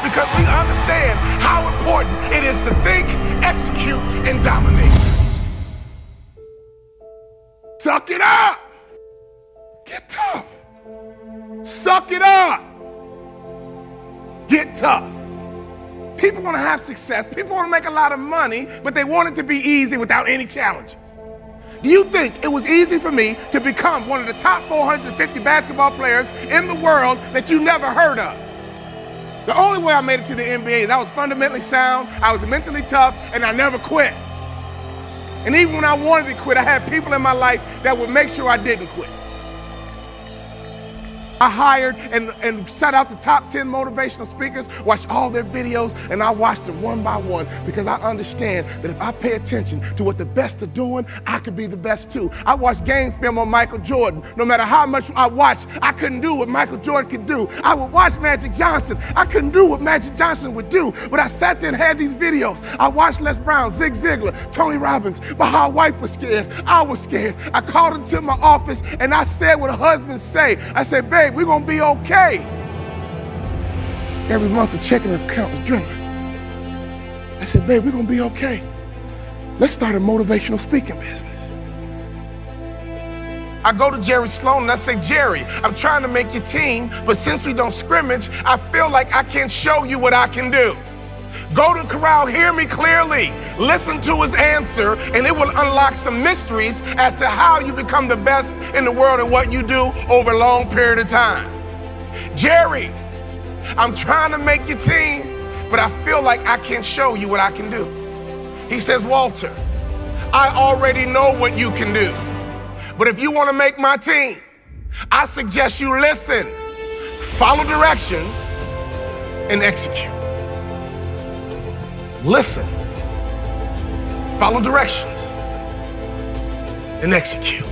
because we understand how important it is to think, execute, and dominate. Suck it up. Get tough. Suck it up. Get tough. People want to have success. People want to make a lot of money, but they want it to be easy without any challenges. Do you think it was easy for me to become one of the top 450 basketball players in the world that you never heard of? The only way I made it to the NBA is I was fundamentally sound, I was mentally tough, and I never quit. And even when I wanted to quit, I had people in my life that would make sure I didn't quit. I hired and sought out the top 10 motivational speakers, watched all their videos, and I watched them one by one because I understand that if I pay attention to what the best are doing, I could be the best too. I watched game film on Michael Jordan. No matter how much I watched, I couldn't do what Michael Jordan could do. I would watch Magic Johnson. I couldn't do what Magic Johnson would do, but I sat there and had these videos. I watched Les Brown, Zig Ziglar, Tony Robbins. My whole wife was scared. I was scared. I called into my office and I said what husbands say. I said, babe, we're gonna be okay. Every month the checking account was dwindling. I said, babe, we're gonna be okay. Let's start a motivational speaking business. I go to Jerry Sloan and I say, Jerry, I'm trying to make your team, but since we don't scrimmage, I feel like I can't show you what I can do. Go to the corral, hear me clearly, listen to his answer, and it will unlock some mysteries as to how you become the best in the world at what you do over a long period of time. Jerry, I'm trying to make your team, but I feel like I can't show you what I can do. He says, Walter, I already know what you can do, but if you want to make my team, I suggest you listen, follow directions, and execute. Listen, follow directions, and execute.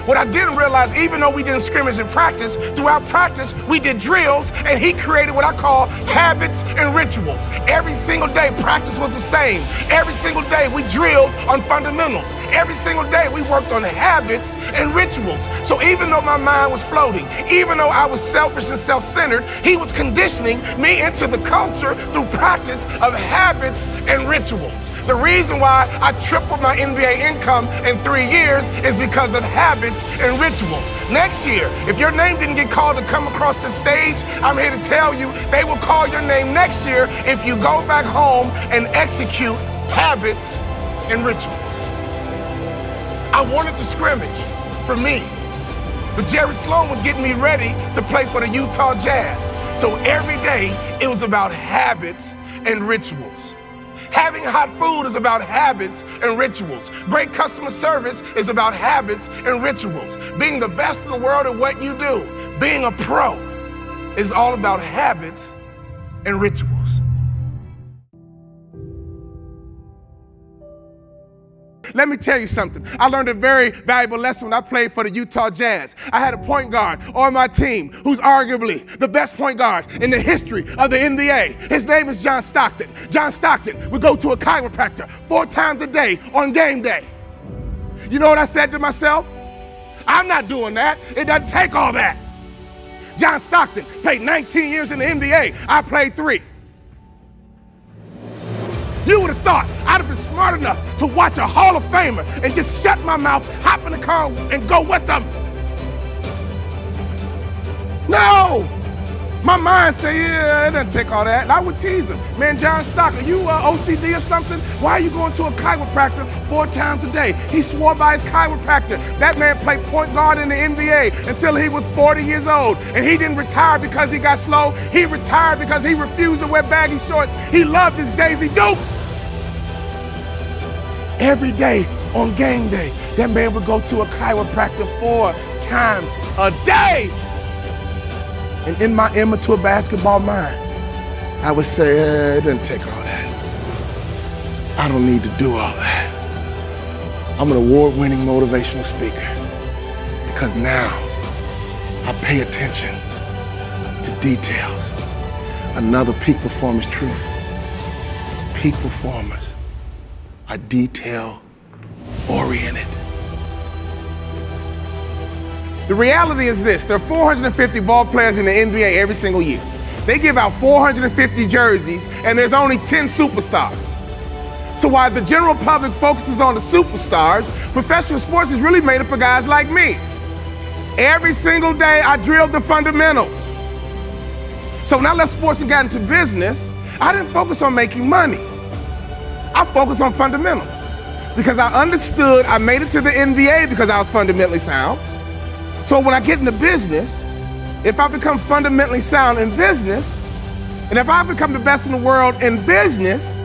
What I didn't realize, even though we didn't scrimmage in practice, throughout practice, we did drills, and he created what I call habits and rituals. Every single day, practice was the same. Every single day, we drilled on fundamentals. Every single day, we worked on habits and rituals. So even though my mind was floating, even though I was selfish and self-centered, he was conditioning me into the culture through practice of habits and rituals. The reason why I tripled my NBA income in 3 years is because of habits and rituals. Next year, if your name didn't get called to come across the stage, I'm here to tell you they will call your name next year if you go back home and execute habits and rituals. I wanted to scrimmage for me, but Jerry Sloan was getting me ready to play for the Utah Jazz. So every day, it was about habits and rituals. Having hot food is about habits and rituals. Great customer service is about habits and rituals. Being the best in the world at what you do, being a pro, is all about habits and rituals. Let me tell you something. I learned a very valuable lesson when I played for the Utah Jazz. I had a point guard on my team who's arguably the best point guard in the history of the NBA. His name is John Stockton. John Stockton would go to a chiropractor 4 times a day on game day. You know what I said to myself? I'm not doing that. It doesn't take all that. John Stockton played 19 years in the NBA. I played 3. You would have thought I'd have been smart enough to watch a Hall of Famer and just shut my mouth, hop in the car, and go with them. No! My mind said, yeah, it doesn't take all that. And I would tease him. Man, John Stockton, you OCD or something? Why are you going to a chiropractor 4 times a day? He swore by his chiropractor. That man played point guard in the NBA until he was 40 years old. And he didn't retire because he got slow. He retired because he refused to wear baggy shorts. He loved his Daisy Dukes. Every day on game day, that man would go to a chiropractor 4 times a day. And in my immature basketball mind, I would say, it doesn't take all that. I don't need to do all that. I'm an award-winning motivational speaker because now I pay attention to details. Another peak performance truth. Peak performers are detail-oriented. The reality is this, there are 450 ball players in the NBA every single year. They give out 450 jerseys and there's only 10 superstars. So while the general public focuses on the superstars, professional sports is really made up of guys like me. Every single day I drilled the fundamentals. So when I left sports and got into business, I didn't focus on making money. I focused on fundamentals because I understood I made it to the NBA because I was fundamentally sound. So when I get into business, if I become fundamentally sound in business, and if I become the best in the world in business,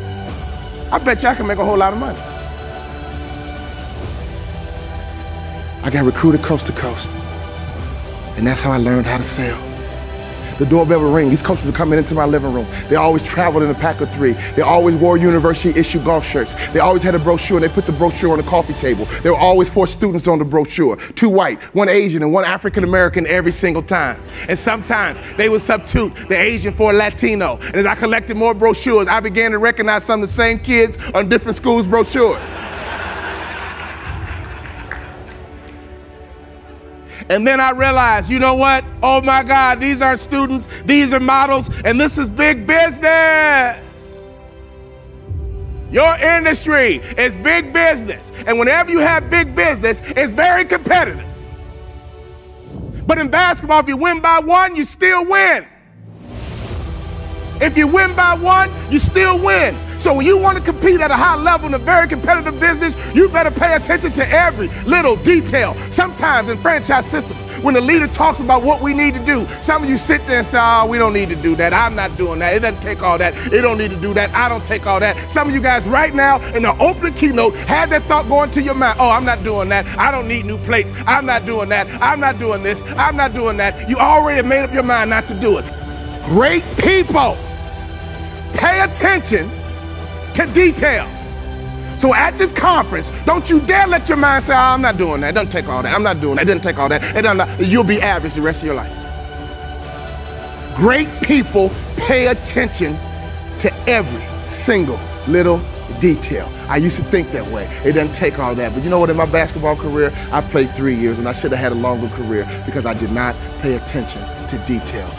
I bet you I can make a whole lot of money. I got recruited coast to coast, and that's how I learned how to sell. The doorbell would ring. These coaches would come into my living room. They always traveled in a pack of 3. They always wore university-issued golf shirts. They always had a brochure, and they put the brochure on the coffee table. There were always 4 students on the brochure, 2 white, 1 Asian, and 1 African-American every single time. And sometimes they would substitute the Asian for a Latino. And as I collected more brochures, I began to recognize some of the same kids on different schools' brochures. And then I realized, you know what? Oh my God, these aren't students, these are models, and this is big business. Your industry is big business. And whenever you have big business, it's very competitive. But in basketball, if you win by 1, you still win. If you win by 1, you still win. So when you want to compete at a high level in a very competitive business, you better pay attention to every little detail. Sometimes in franchise systems, when the leader talks about what we need to do, some of you sit there and say, oh, we don't need to do that. I'm not doing that. It doesn't take all that. It don't need to do that. I don't take all that. Some of you guys right now in the opening keynote had that thought going to your mind. Oh, I'm not doing that. I don't need new plates. I'm not doing that. I'm not doing this. I'm not doing that. You already have made up your mind not to do it. Great people pay attention to detail. So at this conference, don't you dare let your mind say, oh, I'm not doing that. It doesn't take all that. I'm not doing that. It doesn't take all that. You'll be average the rest of your life. Great people pay attention to every single little detail. I used to think that way. It doesn't take all that. But you know what? In my basketball career, I played 3 years and I should have had a longer career because I did not pay attention to detail.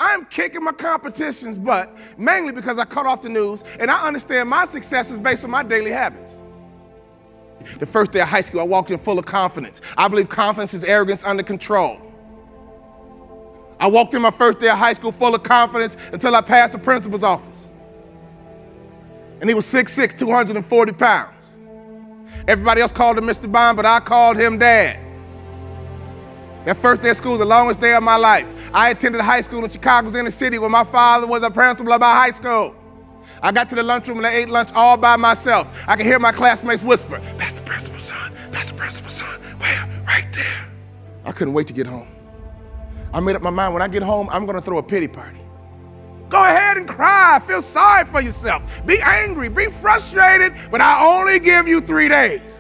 I'm kicking my competition's butt, mainly because I cut off the news and I understand my success is based on my daily habits. The first day of high school, I walked in full of confidence. I believe confidence is arrogance under control. I walked in my first day of high school full of confidence until I passed the principal's office. And he was 6'6", 240 pounds. Everybody else called him Mr. Bond, but I called him Dad. That first day of school was the longest day of my life. I attended high school in Chicago's inner city where my father was a principal of my high school. I got to the lunchroom and I ate lunch all by myself. I could hear my classmates whisper, that's the principal's son, that's the principal's son. Where? Right there. I couldn't wait to get home. I made up my mind, when I get home, I'm gonna throw a pity party. Go ahead and cry, feel sorry for yourself. Be angry, be frustrated, but I only give you 3 days.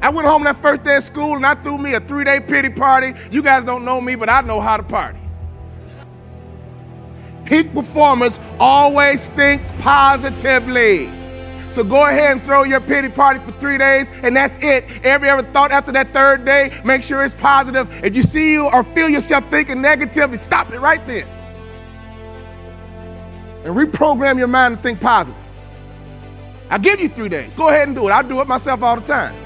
I went home that first day of school and I threw me a 3-day pity party. You guys don't know me, but I know how to party. Peak performers always think positively. So go ahead and throw your pity party for 3 days and that's it. Every other thought after that 3rd day, make sure it's positive. If you see you or feel yourself thinking negatively, stop it right then. And reprogram your mind to think positive. I'll give you 3 days. Go ahead and do it. I do it myself all the time.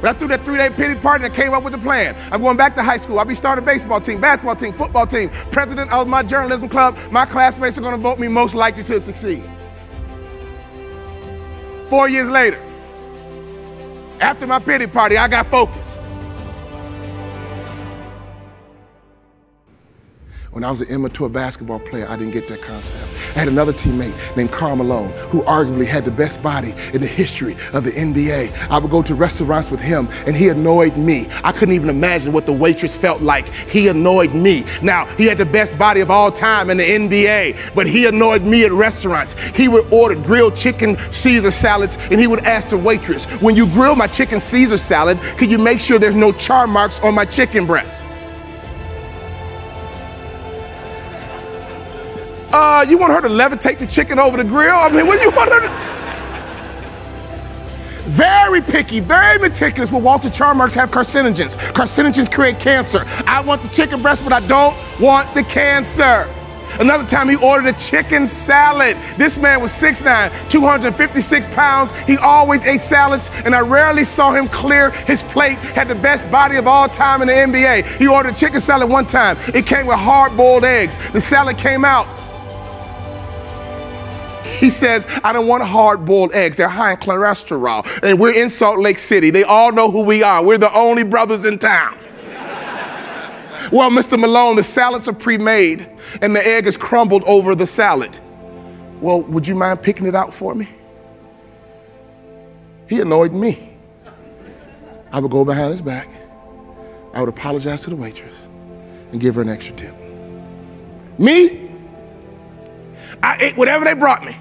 But I threw that 3-day pity party and I came up with a plan. I'm going back to high school. I'll be starting a baseball team, basketball team, football team, president of my journalism club. My classmates are going to vote me most likely to succeed. 4 years later, after my pity party, I got focused. When I was an immature basketball player, I didn't get that concept. I had another teammate named Karl Malone, who arguably had the best body in the history of the NBA. I would go to restaurants with him, and he annoyed me. I couldn't even imagine what the waitress felt like. He annoyed me. Now, he had the best body of all time in the NBA, but he annoyed me at restaurants. He would order grilled chicken Caesar salads, and he would ask the waitress, when you grill my chicken Caesar salad, can you make sure there's no char marks on my chicken breast? You want her to levitate the chicken over the grill? I mean, what do you want her to? Very picky, very meticulous. Will Walter Charmarks have carcinogens? Carcinogens create cancer. I want the chicken breast, but I don't want the cancer. Another time he ordered a chicken salad. This man was 6'9", 256 pounds. He always ate salads, and I rarely saw him clear his plate. Had the best body of all time in the NBA. He ordered a chicken salad one time. It came with hard-boiled eggs. The salad came out. He says, I don't want hard-boiled eggs. They're high in cholesterol. And we're in Salt Lake City. They all know who we are. We're the only brothers in town. Well, Mr. Malone, the salads are pre-made and the egg is crumbled over the salad. Well, would you mind picking it out for me? He annoyed me. I would go behind his back. I would apologize to the waitress and give her an extra tip. Me? I ate whatever they brought me.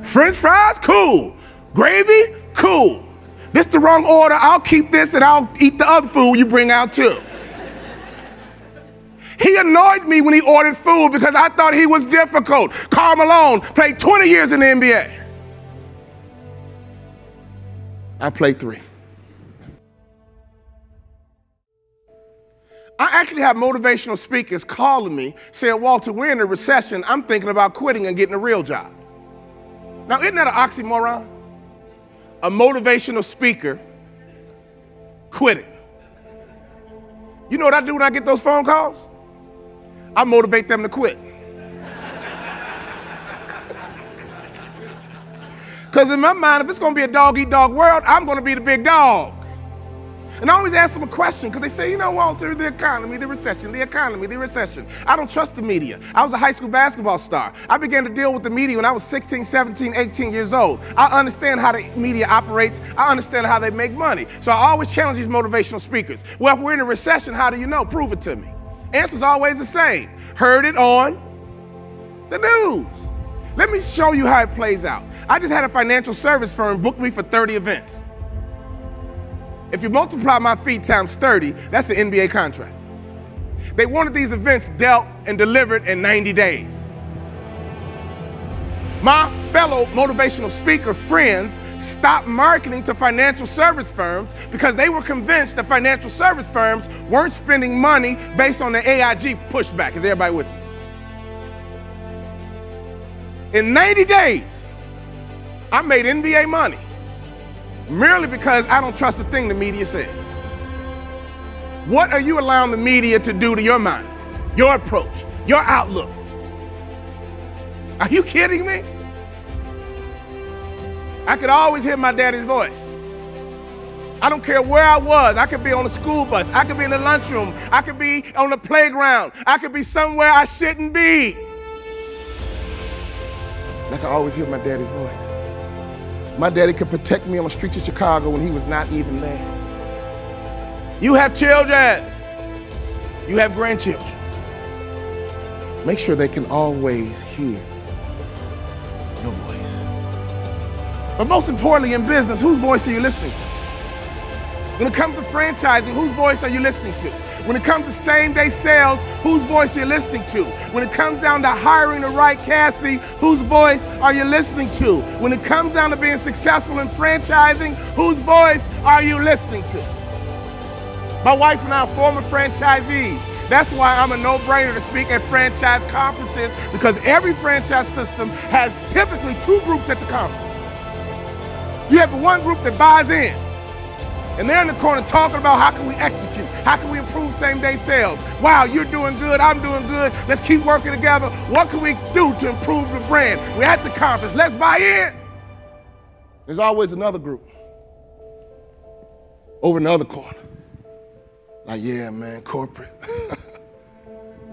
French fries? Cool. Gravy? Cool. This the wrong order. I'll keep this and I'll eat the other food you bring out too. He annoyed me when he ordered food because I thought he was difficult. Karl Malone played 20 years in the NBA. I played 3. I actually have motivational speakers calling me saying, Walter, we're in a recession. I'm thinking about quitting and getting a real job. Now, isn't that an oxymoron? A motivational speaker quitting. You know what I do when I get those phone calls? I motivate them to quit. Because in my mind, if it's going to be a dog-eat-dog world, I'm going to be the big dog. And I always ask them a question because they say, you know, Walter, the economy, the recession, the economy, the recession. I don't trust the media. I was a high school basketball star. I began to deal with the media when I was 16, 17, 18 years old. I understand how the media operates. I understand how they make money. So I always challenge these motivational speakers. Well, if we're in a recession, how do you know? Prove it to me. Answer's always the same. Heard it on the news. Let me show you how it plays out. I just had a financial service firm book me for 30 events. If you multiply my fee times 30, that's an NBA contract. They wanted these events dealt and delivered in 90 days. My fellow motivational speaker friends stopped marketing to financial service firms because they were convinced that financial service firms weren't spending money based on the AIG pushback. Is everybody with me? In 90 days, I made NBA money. Merely because I don't trust a thing the media says. What are you allowing the media to do to your mind, your approach, your outlook? Are you kidding me? I could always hear my daddy's voice. I don't care where I was. I could be on a school bus. I could be in the lunchroom. I could be on the playground. I could be somewhere I shouldn't be. I could always hear my daddy's voice. My daddy could protect me on the streets of Chicago when he was not even there. You have children. You have grandchildren. Make sure they can always hear your voice. But most importantly in business, whose voice are you listening to? When it comes to franchising, whose voice are you listening to? When it comes to same-day sales, whose voice are you listening to? When it comes down to hiring the right Cassie, whose voice are you listening to? When it comes down to being successful in franchising, whose voice are you listening to? My wife and I are former franchisees. That's why I'm a no-brainer to speak at franchise conferences, because every franchise system has typically 2 groups at the conference. You have the one group that buys in. And they're in the corner talking about how can we execute? How can we improve same-day sales? Wow, you're doing good, I'm doing good. Let's keep working together. What can we do to improve the brand? We're at the conference, let's buy in. There's always another group over in the other corner. Like, yeah, man, corporate.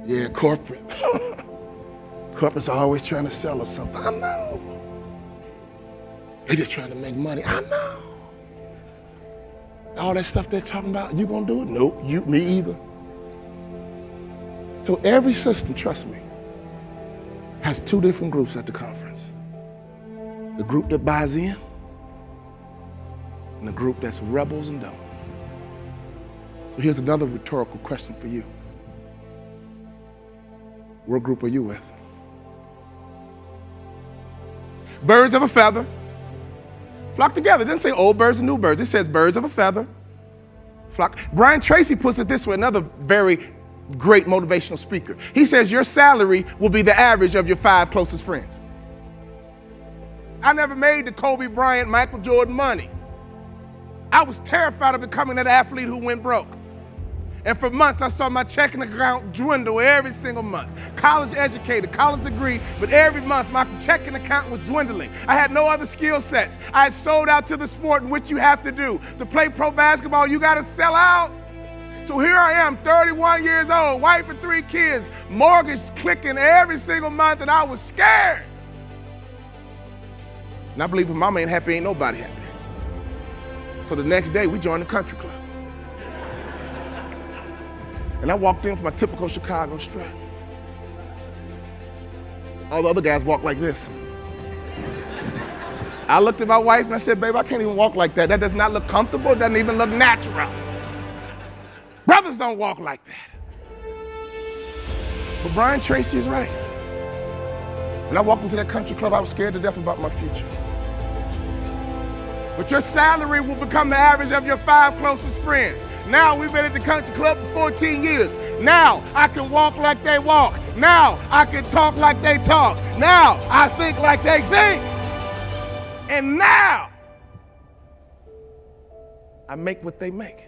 Yeah, corporate. Corporate's always trying to sell us something. I know. They're just trying to make money. I know. All that stuff they're talking about, you gonna do it? Nope, me either. So every system, trust me, has 2 different groups at the conference. The group that buys in and the group that's rebels and don't. So here's another rhetorical question for you. What group are you with? Birds of a feather Flock together. It doesn't say old birds and new birds. It says birds of a feather. Flock. Brian Tracy puts it this way, another very great motivational speaker. He says your salary will be the average of your 5 closest friends. I never made the Kobe Bryant, Michael Jordan money. I was terrified of becoming that athlete who went broke. And for months, I saw my checking account dwindle every single month. College educated, college degree, but every month my checking account was dwindling. I had no other skill sets. I had sold out to the sport in which you have to do. To play pro basketball, you gotta sell out. So here I am, 31 years old, wife and 3 kids, mortgage clicking every single month, and I was scared. And I believe if mama ain't happy, ain't nobody happy. So the next day, we joined the country club. And I walked in with my typical Chicago strut. All the other guys walk like this. I looked at my wife and I said, babe, I can't even walk like that. That does not look comfortable. It doesn't even look natural. Brothers don't walk like that. But Brian Tracy is right. When I walked into that country club, I was scared to death about my future. But your salary will become the average of your 5 closest friends. Now we've been at the country club for 14 years. Now I can walk like they walk. Now I can talk like they talk. Now I think like they think. And now I make what they make.